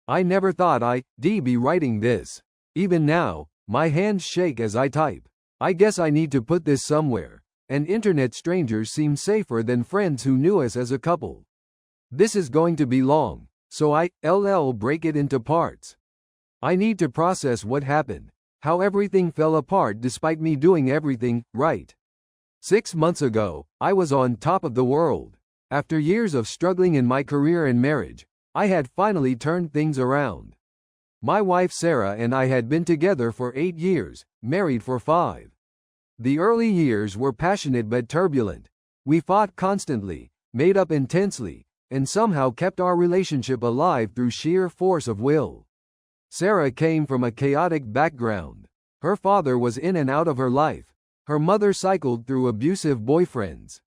I never thought I'd be writing this. Even now, my hands shake as I type. I guess I need to put this somewhere. And internet strangers seem safer than friends who knew us as a couple. This is going to be long, so I'll break it into parts. I need to process what happened, how everything fell apart despite me doing everything right. 6 months ago, I was on top of the world. After years of struggling in my career and marriage, I had finally turned things around. My wife Sarah and I had been together for 8 years, married for 5. The early years were passionate but turbulent. We fought constantly, made up intensely, and somehow kept our relationship alive through sheer force of will. Sarah came from a chaotic background. Her father was in and out of her life. Her mother cycled through abusive boyfriends.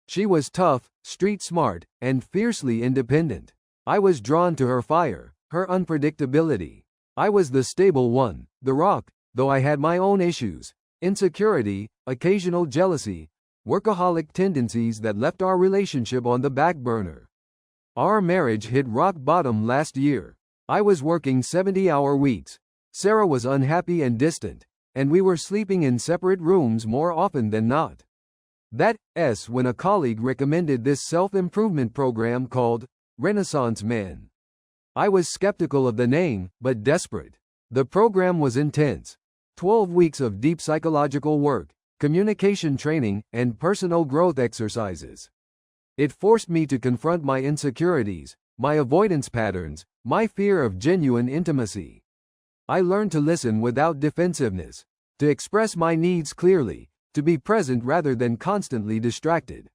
She was tough, street smart, and fiercely independent. I was drawn to her fire, her unpredictability. I was the stable one, the rock, though I had my own issues, insecurity, occasional jealousy, workaholic tendencies that left our relationship on the back burner. Our marriage hit rock bottom last year. I was working 70-hour weeks. Sarah was unhappy and distant, and we were sleeping in separate rooms more often than not. That's when a colleague recommended this self-improvement program called Renaissance Man. I was skeptical of the name, but desperate. The program was intense. 12 weeks of deep psychological work, communication training, and personal growth exercises. It forced me to confront my insecurities, my avoidance patterns, my fear of genuine intimacy. I learned to listen without defensiveness, to express my needs clearly, to be present rather than constantly distracted.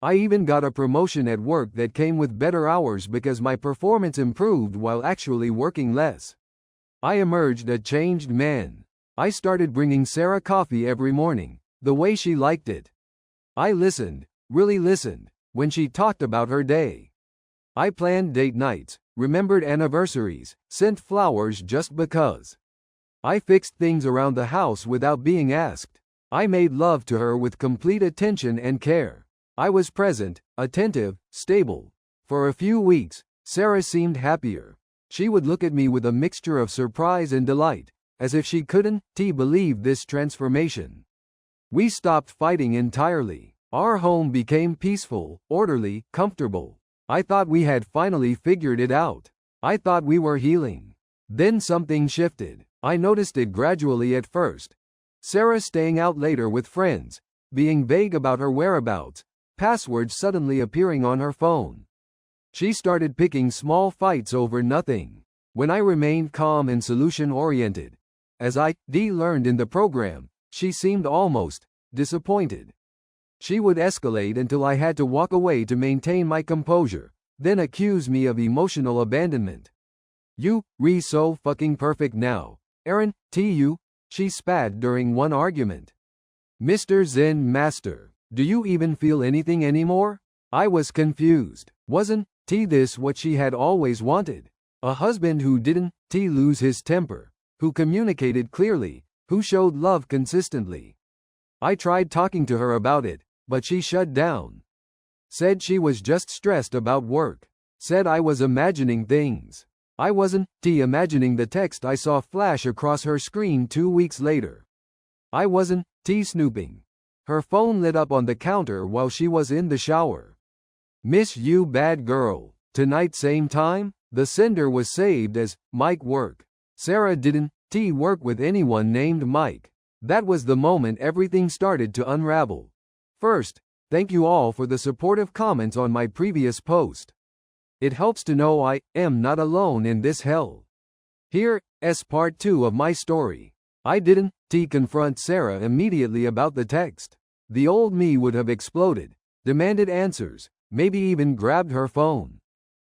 I even got a promotion at work that came with better hours because my performance improved while actually working less. I emerged a changed man. I started bringing Sarah coffee every morning, the way she liked it. I listened, really listened, when she talked about her day. I planned date nights, remembered anniversaries, sent flowers just because. I fixed things around the house without being asked. I made love to her with complete attention and care. I was present, attentive, stable. For a few weeks, Sarah seemed happier. She would look at me with a mixture of surprise and delight, as if she couldn't believe this transformation. We stopped fighting entirely. Our home became peaceful, orderly, comfortable. I thought we had finally figured it out. I thought we were healing. Then something shifted. I noticed it gradually at first. Sarah staying out later with friends, being vague about her whereabouts, passwords suddenly appearing on her phone. She started picking small fights over nothing. When I remained calm and solution-oriented, as I learned in the program, she seemed almost disappointed. She would escalate until I had to walk away to maintain my composure, then accuse me of emotional abandonment. "You, so fucking perfect now. Aaron, she spat during one argument. "Mr. Zen Master, do you even feel anything anymore?" I was confused. Wasn't this what she had always wanted? A husband who didn't lose his temper, who communicated clearly, who showed love consistently. I tried talking to her about it, but she shut down. Said she was just stressed about work. Said I was imagining things. I wasn't imagining the text I saw flash across her screen 2 weeks later. I wasn't snooping. Her phone lit up on the counter while she was in the shower. "Miss you bad girl. Tonight same time?" The sender was saved as Mike Work. Sarah didn't work with anyone named Mike. That was the moment everything started to unravel. First, thank you all for the supportive comments on my previous post. It helps to know I am not alone in this hell. Here's part 2 of my story. I didn't confront Sarah immediately about the text. The old me would have exploded, demanded answers, maybe even grabbed her phone.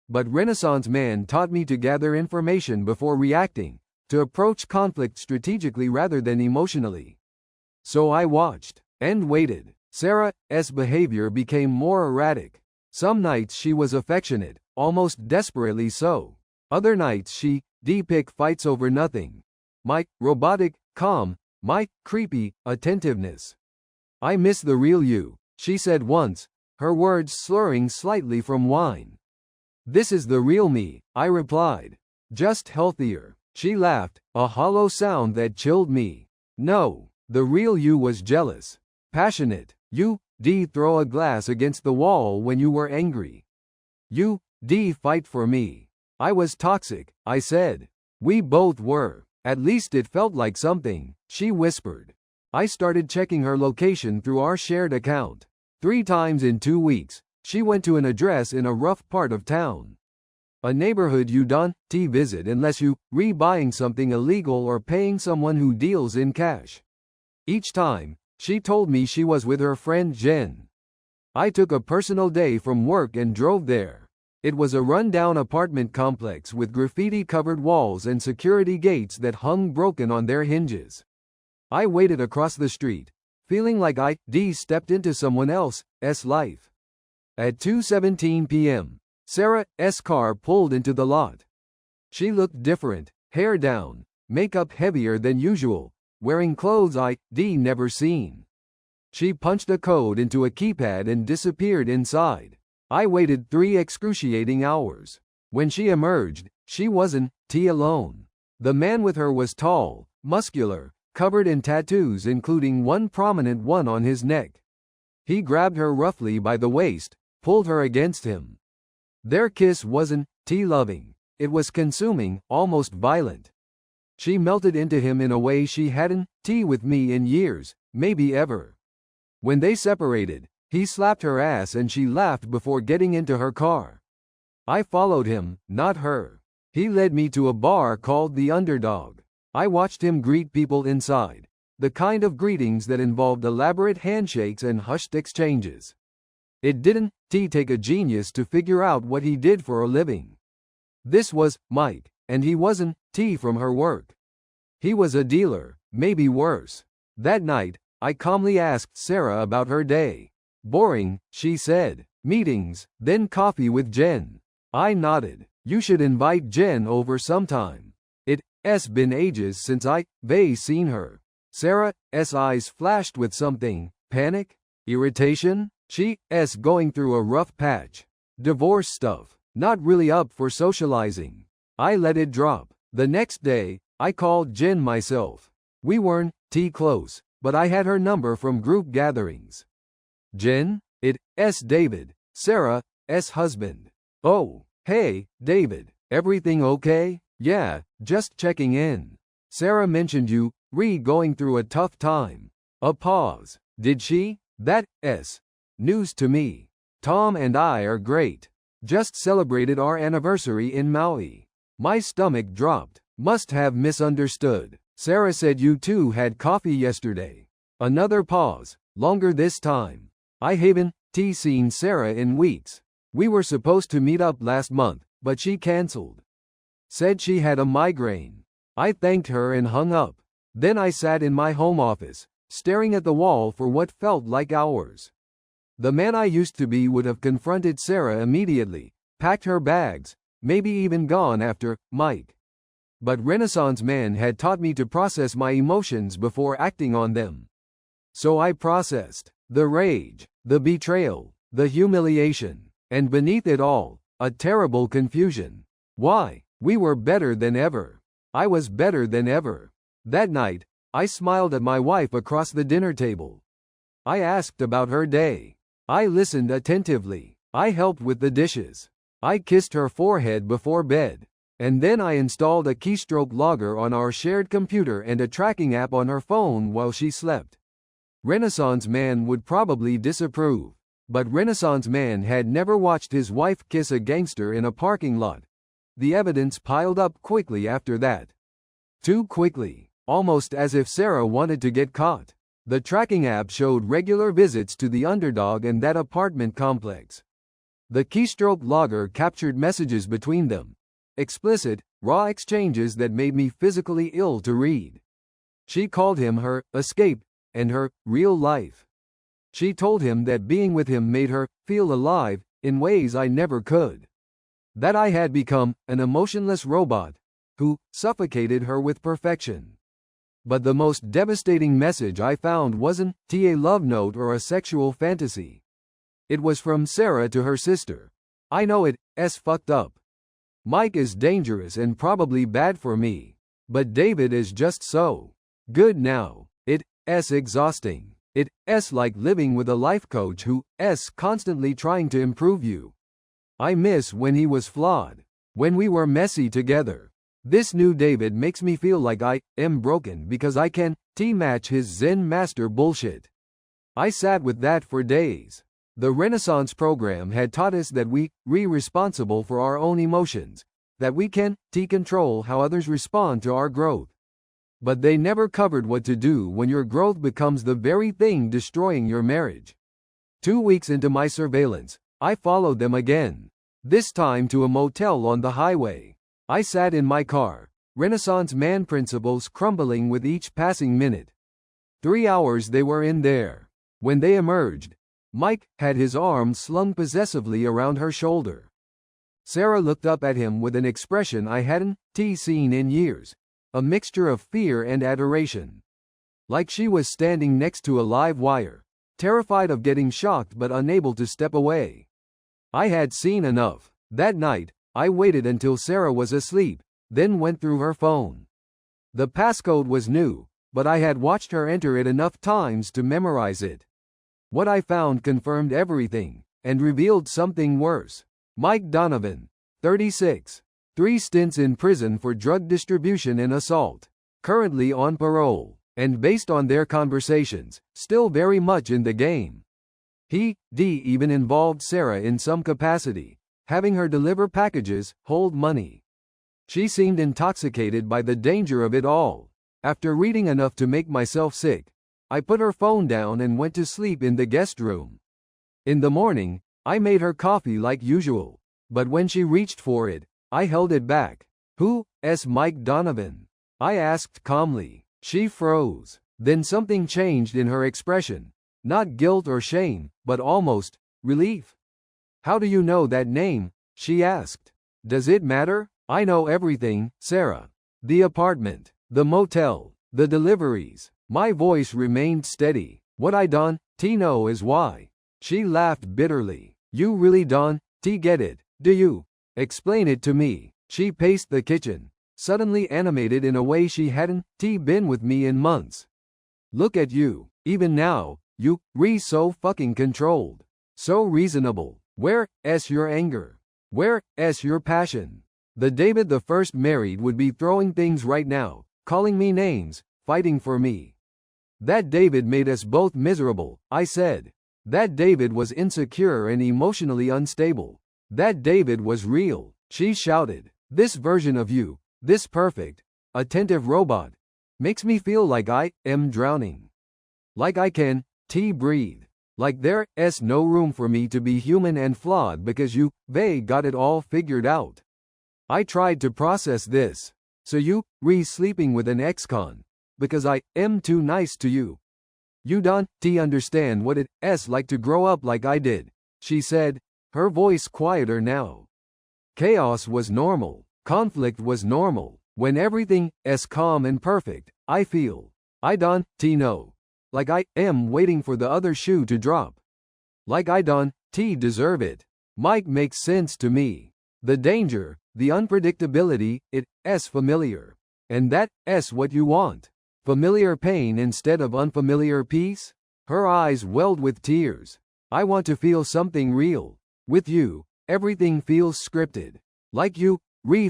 But Renaissance Man taught me to gather information before reacting, to approach conflict strategically rather than emotionally. So I watched and waited. Sarah's behavior became more erratic. Some nights she was affectionate, almost desperately so. Other nights she picked fights over nothing. My robotic calm, my creepy attentiveness. "I miss the real you," she said once, her words slurring slightly from wine. "This is the real me," I replied. Just healthier. She laughed, a hollow sound that chilled me. No, the real you was jealous. Passionate. You, D, throw a glass against the wall when you were angry. You, D, fight for me. I was toxic, I said. We both were. At least it felt like something, she whispered. I started checking her location through our shared account. 3 times in 2 weeks, she went to an address in a rough part of town. A neighborhood you don't visit unless you buying something illegal or paying someone who deals in cash. Each time, she told me she was with her friend Jen. I took a personal day from work and drove there. It was a run-down apartment complex with graffiti-covered walls and security gates that hung broken on their hinges. I waited across the street, feeling like I stepped into someone else's life. At 2:17 p.m., Sarah's car pulled into the lot. She looked different, hair down, makeup heavier than usual, wearing clothes I'd never seen. She punched a code into a keypad and disappeared inside. I waited 3 excruciating hours. When she emerged, she wasn't alone. The man with her was tall, muscular, covered in tattoos including one prominent one on his neck. He grabbed her roughly by the waist, pulled her against him. Their kiss wasn't loving. It was consuming, almost violent. She melted into him in a way she hadn't with me in years, maybe ever. When they separated, he slapped her ass and she laughed before getting into her car. I followed him, not her. He led me to a bar called The Underdog. I watched him greet people inside, the kind of greetings that involved elaborate handshakes and hushed exchanges. It didn't take a genius to figure out what he did for a living. This was Mike, and he wasn't from her work. He was a dealer, maybe worse. That night, I calmly asked Sarah about her day. Boring, she said. Meetings, then coffee with Jen. I nodded. You should invite Jen over sometime. It's been ages since I've seen her. Sarah's eyes flashed with something. Panic? Irritation? She's going through a rough patch. Divorce stuff. Not really up for socializing. I let it drop. The next day, I called Jen myself. We weren't close, but I had her number from group gatherings. Jen? It's David, Sarah's husband. Oh, hey, David, everything okay? Yeah, just checking in. Sarah mentioned you going through a tough time. A pause. Did she? That's news to me. Tom and I are great. Just celebrated our anniversary in Maui. My stomach dropped. Must have misunderstood. Sarah said you two had coffee yesterday. Another pause, longer this time. I haven't seen Sarah in weeks. We were supposed to meet up last month, but she canceled. Said she had a migraine. I thanked her and hung up. Then I sat in my home office, staring at the wall for what felt like hours. The man I used to be would have confronted Sarah immediately, packed her bags, maybe even gone after Mike. But Renaissance Man had taught me to process my emotions before acting on them. So I processed the rage, the betrayal, the humiliation, and beneath it all, a terrible confusion. Why? We were better than ever. I was better than ever. That night, I smiled at my wife across the dinner table. I asked about her day. I listened attentively. I helped with the dishes. I kissed her forehead before bed. And then I installed a keystroke logger on our shared computer and a tracking app on her phone while she slept. Renaissance Man would probably disapprove. But Renaissance Man had never watched his wife kiss a gangster in a parking lot. The evidence piled up quickly after that. Too quickly, almost as if Sarah wanted to get caught. The tracking app showed regular visits to the Underdog and that apartment complex. The keystroke logger captured messages between them. Explicit, raw exchanges that made me physically ill to read. She called him her escape and her real life. She told him that being with him made her feel alive in ways I never could. That I had become an emotionless robot who suffocated her with perfection. But the most devastating message I found wasn't a love note or a sexual fantasy. It was from Sarah to her sister. I know it's fucked up. Mike is dangerous and probably bad for me. But David is just so good now. It's exhausting. It's like living with a life coach who's constantly trying to improve you. I miss when he was flawed. When we were messy together. This new David makes me feel like I am broken because I can't match his Zen master bullshit. I sat with that for days. The Renaissance program had taught us that we're responsible for our own emotions, that we can control how others respond to our growth. But they never covered what to do when your growth becomes the very thing destroying your marriage. 2 weeks into my surveillance, I followed them again. This time to a motel on the highway. I sat in my car, Renaissance man principles crumbling with each passing minute. 3 hours they were in there. When they emerged, Mike had his arm slung possessively around her shoulder. Sarah looked up at him with an expression I hadn't seen in years, a mixture of fear and adoration. Like she was standing next to a live wire, terrified of getting shocked but unable to step away. I had seen enough. That night, I waited until Sarah was asleep, then went through her phone. The passcode was new, but I had watched her enter it enough times to memorize it. What I found confirmed everything, and revealed something worse. Mike Donovan, 36, 3 stints in prison for drug distribution and assault, currently on parole, and based on their conversations, still very much in the game. He even involved Sarah in some capacity, having her deliver packages, hold money. She seemed intoxicated by the danger of it all. After reading enough to make myself sick, I put her phone down and went to sleep in the guest room. In the morning, I made her coffee like usual, but when she reached for it, I held it back. Who's Mike Donovan? I asked calmly. She froze. Then something changed in her expression. Not guilt or shame, but almost relief. How do you know that name? She asked. Does it matter? I know everything, Sarah. The apartment, the motel, the deliveries. My voice remained steady. What I don't know is why. She laughed bitterly. You really don't get it, do you? Explain it to me. She paced the kitchen, suddenly animated in a way she hadn't been with me in months. Look at you. Even now, you're so fucking controlled. So reasonable. Where's your anger? Where's your passion? The David the first married would be throwing things right now, calling me names, fighting for me. That David made us both miserable, I said. That David was insecure and emotionally unstable. That David was real, she shouted. This version of you, this perfect, attentive robot, makes me feel like I am drowning. Like I can breathe. Like there's no room for me to be human and flawed because they got it all figured out. I tried to process this. So sleeping with an ex-con. Because I am too nice to you. You don't understand what it's like to grow up like I did, she said, her voice quieter now. Chaos was normal. Conflict was normal. When everything is calm and perfect, I feel. I don't know. Like I am waiting for the other shoe to drop. Like I don't deserve it. Mike makes sense to me. The danger, the unpredictability, it's familiar. And that's what you want. Familiar pain instead of unfamiliar peace? Her eyes welled with tears. I want to feel something real. With you, everything feels scripted. Like you,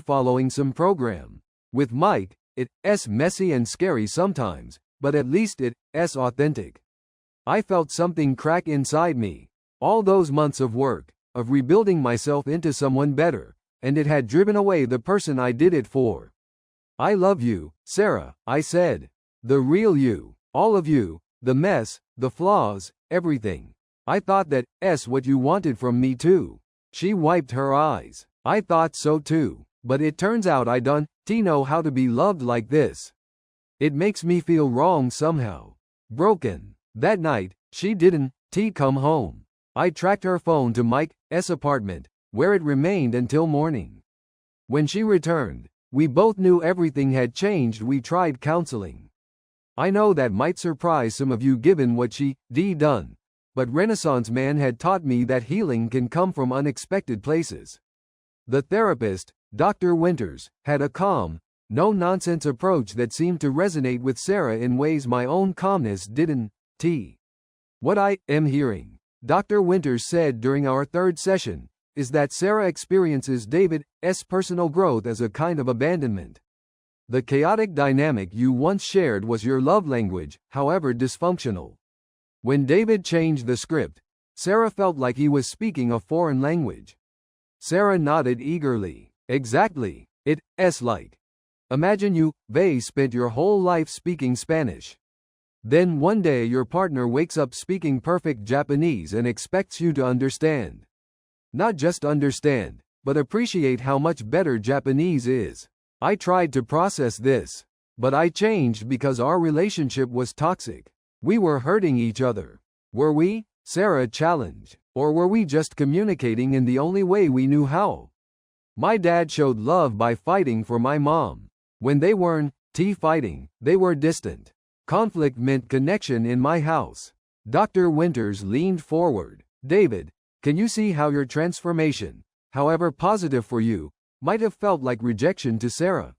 following some program. With Mike, it's messy and scary sometimes, but at least it's authentic. I felt something crack inside me. All those months of work, of rebuilding myself into someone better, and it had driven away the person I did it for. I love you, Sarah, I said. The real you, all of you, the mess, the flaws, everything. I thought that's what you wanted from me too. She wiped her eyes. I thought so too, but it turns out I don't know how to be loved like this. It makes me feel wrong somehow. Broken. That night, she didn't come home. I tracked her phone to Mike's apartment, where it remained until morning. When she returned, we both knew everything had changed. We tried counseling. I know that might surprise some of you given what she done, but Renaissance man had taught me that healing can come from unexpected places. The therapist, Dr. Winters had a calm, no-nonsense approach that seemed to resonate with Sarah in ways my own calmness didn't. What I am hearing, Dr. Winters said during our third session, is that Sarah experiences David's personal growth as a kind of abandonment. The chaotic dynamic you once shared was your love language, however dysfunctional. When David changed the script, Sarah felt like he was speaking a foreign language. Sarah nodded eagerly. Exactly. It's like. Imagine you've spent your whole life speaking Spanish. Then one day your partner wakes up speaking perfect Japanese and expects you to understand. Not just understand, but appreciate how much better Japanese is. I tried to process this, but I changed because our relationship was toxic. We were hurting each other. Were we? Sarah challenged. Or were we just communicating in the only way we knew how? My dad showed love by fighting for my mom. When they weren't fighting, they were distant. Conflict meant connection in my house. Dr. Winters leaned forward. David, can you see how your transformation, however positive for you, might have felt like rejection to Sarah?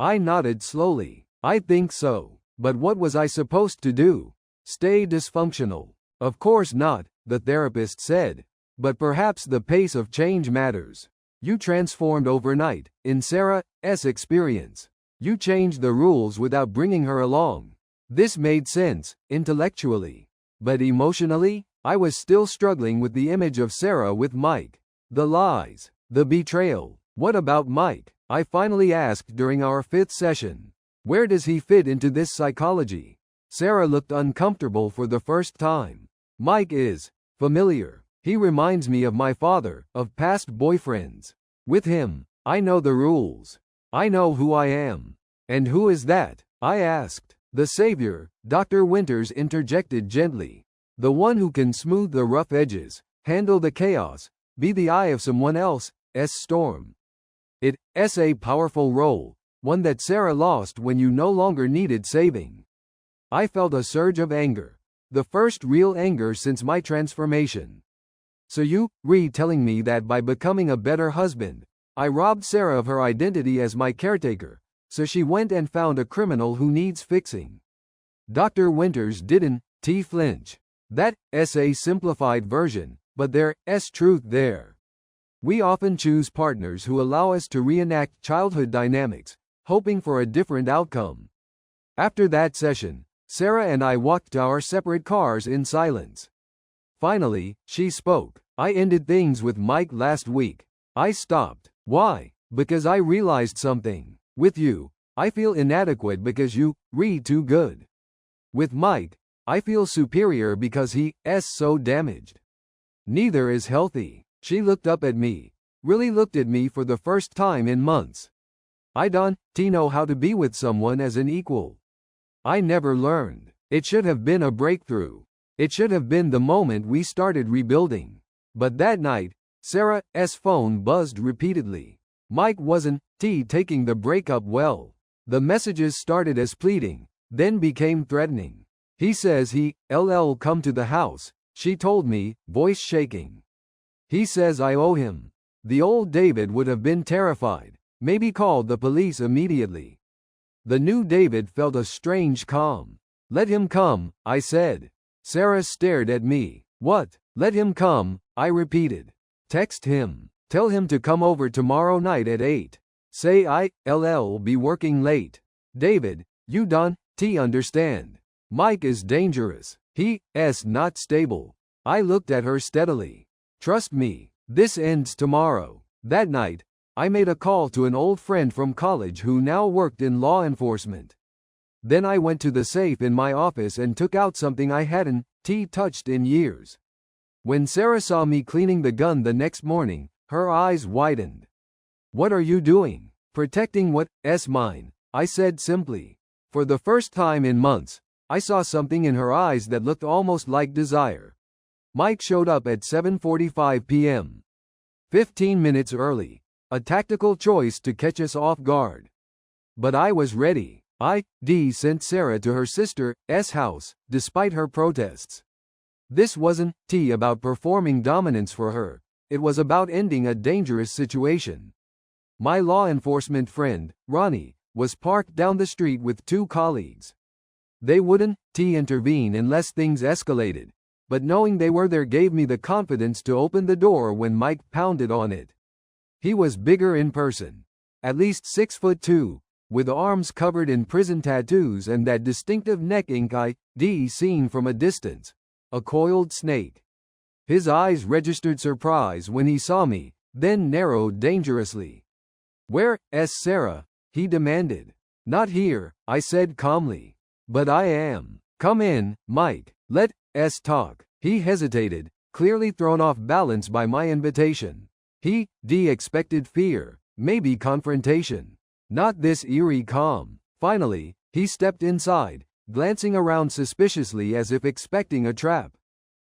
I nodded slowly. I think so. But what was I supposed to do? Stay dysfunctional? Of course not, the therapist said. But perhaps the pace of change matters. You transformed overnight, in Sarah's experience. You changed the rules without bringing her along. This made sense, intellectually. But emotionally, I was still struggling with the image of Sarah with Mike. The lies, the betrayal. What about Mike? I finally asked during our fifth session. Where does he fit into this psychology? Sarah looked uncomfortable for the first time. Mike is familiar. He reminds me of my father, of past boyfriends. With him, I know the rules. I know who I am. And who is that? I asked. The savior, Dr. Winters interjected gently. The one who can smooth the rough edges, handle the chaos, be the eye of someone else's storm. It's a powerful role, one that Sarah lost when you no longer needed saving. I felt a surge of anger, the first real anger since my transformation. So you telling me that by becoming a better husband, I robbed Sarah of her identity as my caretaker, so she went and found a criminal who needs fixing. Dr. Winters didn't flinch. That's a simplified version, but there's truth there. We often choose partners who allow us to reenact childhood dynamics, hoping for a different outcome. After that session, Sarah and I walked to our separate cars in silence. Finally, she spoke. I ended things with Mike last week. I stopped. Why? Because I realized something. With you, I feel inadequate because you too good. With Mike, I feel superior because he's so damaged. Neither is healthy. She looked up at me, really looked at me for the first time in months. I don't know how to be with someone as an equal. I never learned. It should have been a breakthrough. It should have been the moment we started rebuilding. But that night, Sarah's phone buzzed repeatedly. Mike wasn't taking the breakup well. The messages started as pleading, then became threatening. He says he'll come to the house, she told me, voice shaking. He says I owe him. The old David would have been terrified, maybe called the police immediately. The new David felt a strange calm. Let him come, I said. Sarah stared at me. What? Let him come, I repeated. Text him. Tell him to come over tomorrow night at 8. Say I'll be working late. David, you don't understand. Mike is dangerous. He's not stable. I looked at her steadily. Trust me, this ends tomorrow. That night, I made a call to an old friend from college who now worked in law enforcement. Then I went to the safe in my office and took out something I hadn't touched in years. When Sarah saw me cleaning the gun the next morning, her eyes widened. What are you doing? Protecting what's mine, I said simply. For the first time in months, I saw something in her eyes that looked almost like desire. Mike showed up at 7:45 p.m. 15 minutes early, a tactical choice to catch us off guard. But I was ready. I sent Sarah to her sister's house, despite her protests. This wasn't about performing dominance for her, it was about ending a dangerous situation. My law enforcement friend, Ronnie, was parked down the street with two colleagues. They wouldn't intervene unless things escalated, but knowing they were there gave me the confidence to open the door when Mike pounded on it. He was bigger in person, at least 6'2", with arms covered in prison tattoos and that distinctive neck ink ID seen from a distance, a coiled snake. His eyes registered surprise when he saw me, then narrowed dangerously. "Where's Sarah?" he demanded. "Not here," I said calmly. "But I am." "Come in, Mike. Let's talk." He hesitated, clearly thrown off balance by my invitation. He expected fear, maybe confrontation. Not this eerie calm. Finally, he stepped inside, glancing around suspiciously as if expecting a trap.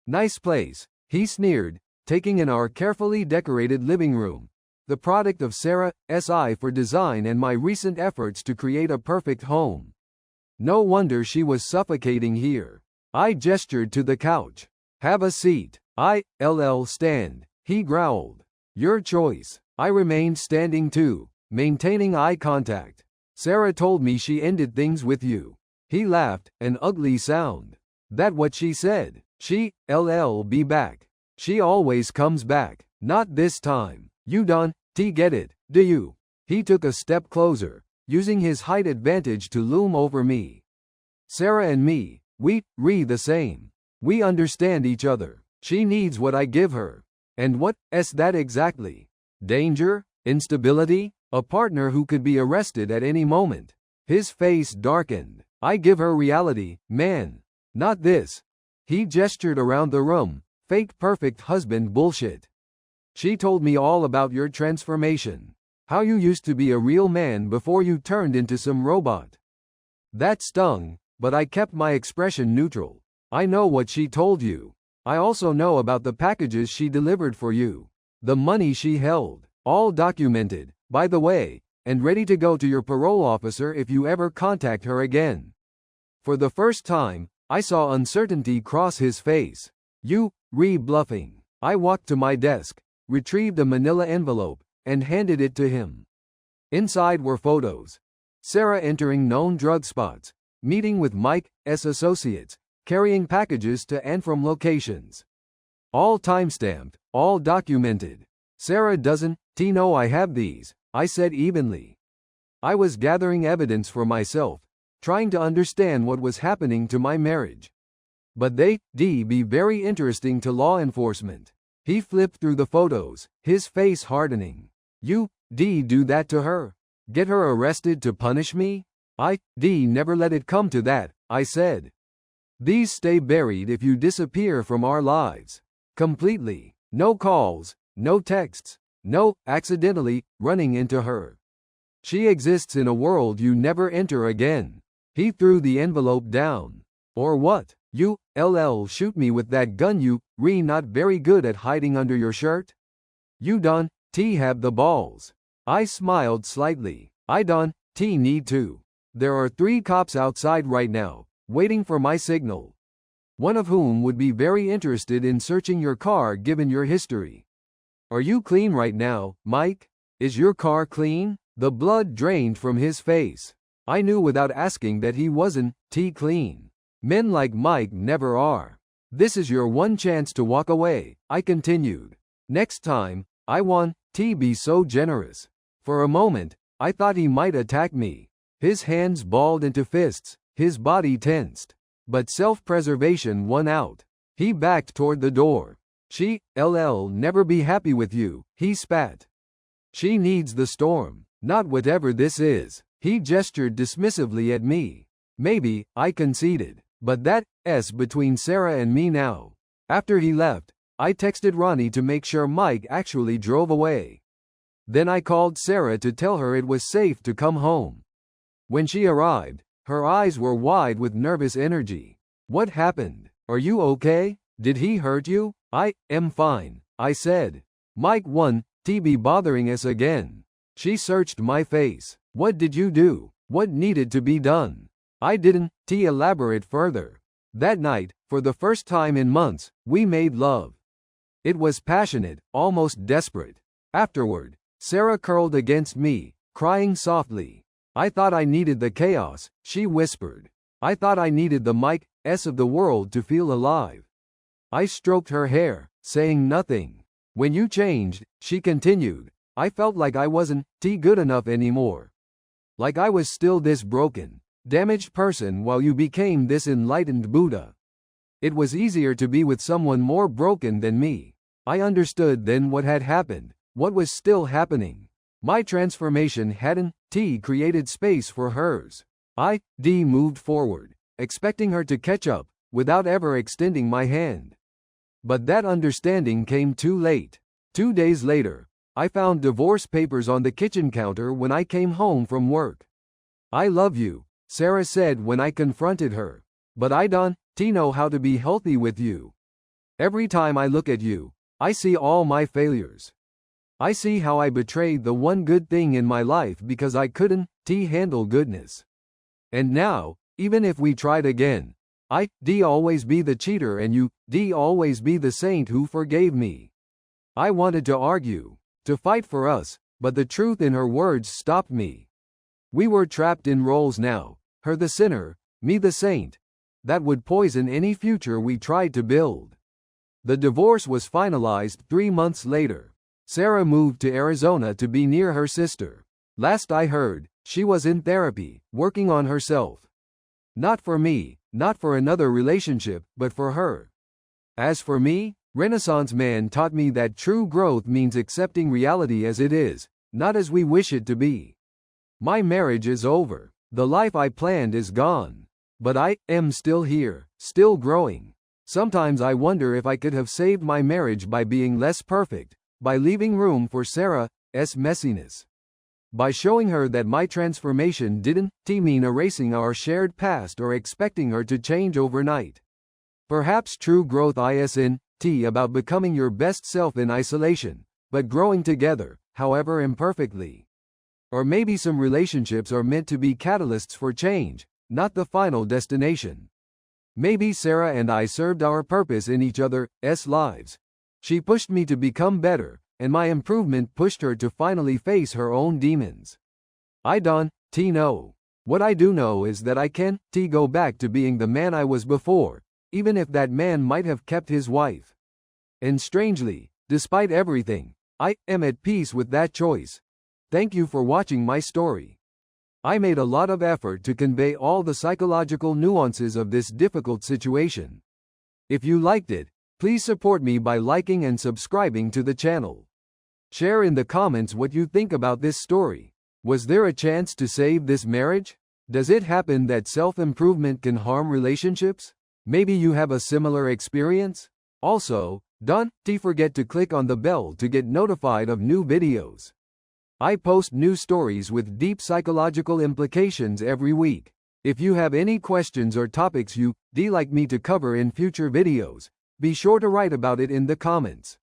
"Nice place," he sneered, taking in our carefully decorated living room, the product of Sarah's eye for design and my recent efforts to create a perfect home. No wonder she was suffocating here. I gestured to the couch. "Have a seat." "I'll stand," he growled. "Your choice." I remained standing too, maintaining eye contact. "Sarah told me she ended things with you." He laughed, an ugly sound. "That what she said? She'll be back. She always comes back. Not this time. You don't get it, do you?" He took a step closer, using his height advantage to loom over me. "Sarah and me, we the same. We understand each other. She needs what I give her. And what's that exactly? Danger? Instability? A partner who could be arrested at any moment." His face darkened. "I give her reality, man. Not this." He gestured around the room. "Fake perfect husband bullshit. She told me all about your transformation. How you used to be a real man before you turned into some robot." That stung, but I kept my expression neutral. "I know what she told you. I also know about the packages she delivered for you. The money she held. All documented, by the way, and ready to go to your parole officer if you ever contact her again." For the first time, I saw uncertainty cross his face. "You bluffing." I walked to my desk, retrieved a manila envelope, and handed it to him. Inside were photos. Sarah entering known drug spots, meeting with Mike's associates, carrying packages to and from locations. All timestamped, all documented. "Sarah doesn't know I have these," I said evenly. I was gathering evidence for myself, trying to understand what was happening to my marriage. "But they'd be very interesting to law enforcement." He flipped through the photos, his face hardening. "You do that to her? Get her arrested to punish me?" "I never let it come to that," I said. "These stay buried if you disappear from our lives. Completely. No calls, no texts, no accidentally running into her. She exists in a world you never enter again." He threw the envelope down. "Or what? You'll shoot me with that gun you not very good at hiding under your shirt? You don't have the balls." I smiled slightly. "I don't need to. There are 3 cops outside right now, waiting for my signal. One of whom would be very interested in searching your car given your history. Are you clean right now, Mike? Is your car clean?" The blood drained from his face. I knew without asking that he wasn't clean. Men like Mike never are. "This is your one chance to walk away," I continued. "Next time, I want be so generous." For a moment, I thought he might attack me. His hands balled into fists, his body tensed. But self-preservation won out. He backed toward the door. "She'll never be happy with you," he spat. "She needs the storm, not whatever this is." He gestured dismissively at me. "Maybe," I conceded. "But that's between Sarah and me now." After he left, I texted Ronnie to make sure Mike actually drove away. Then I called Sarah to tell her it was safe to come home. When she arrived, her eyes were wide with nervous energy. "What happened? Are you okay? Did he hurt you?" "I am fine," I said. "Mike won't be bothering us again." She searched my face. "What did you do? What needed to be done?" I didn't elaborate further. That night, for the first time in months, we made love. It was passionate, almost desperate. Afterward, Sarah curled against me, crying softly. I thought I needed the chaos, she whispered. I thought I needed the mic-s of the world to feel alive. I stroked her hair, saying nothing. When you changed, she continued, I felt like I wasn't good enough anymore. Like I was still this broken, damaged person while you became this enlightened Buddha. It was easier to be with someone more broken than me. I understood then what had happened, what was still happening. My transformation hadn't created space for hers. I moved forward, expecting her to catch up, without ever extending my hand. But that understanding came too late. 2 days later, I found divorce papers on the kitchen counter when I came home from work. I love you, Sarah said when I confronted her. But I don't know how to be healthy with you. Every time I look at you, I see all my failures. I see how I betrayed the one good thing in my life because I couldn't handle goodness. And now, even if we tried again, I always be the cheater and you always be the saint who forgave me. I wanted to argue, to fight for us, but the truth in her words stopped me. We were trapped in roles now, her the sinner, me the saint. That would poison any future we tried to build. The divorce was finalized 3 months later. Sarah moved to Arizona to be near her sister. Last I heard, she was in therapy, working on herself. Not for me, not for another relationship, but for her. As for me, Renaissance Man taught me that true growth means accepting reality as it is, not as we wish it to be. My marriage is over. The life I planned is gone. But I am still here, still growing. Sometimes I wonder if I could have saved my marriage by being less perfect, by leaving room for Sarah's messiness. By showing her that my transformation didn't mean erasing our shared past or expecting her to change overnight. Perhaps true growth isn't about becoming your best self in isolation, but growing together, however imperfectly. Or maybe some relationships are meant to be catalysts for change, not the final destination. Maybe Sarah and I served our purpose in each other's lives. She pushed me to become better, and my improvement pushed her to finally face her own demons. I don't know. What I do know is that I can't go back to being the man I was before, even if that man might have kept his wife. And strangely, despite everything, I am at peace with that choice. Thank you for watching my story. I made a lot of effort to convey all the psychological nuances of this difficult situation. If you liked it, please support me by liking and subscribing to the channel. Share in the comments what you think about this story. Was there a chance to save this marriage? Does it happen that self-improvement can harm relationships? Maybe you have a similar experience? Also, don't forget to click on the bell to get notified of new videos. I post new stories with deep psychological implications every week. If you have any questions or topics you'd like me to cover in future videos, be sure to write about it in the comments.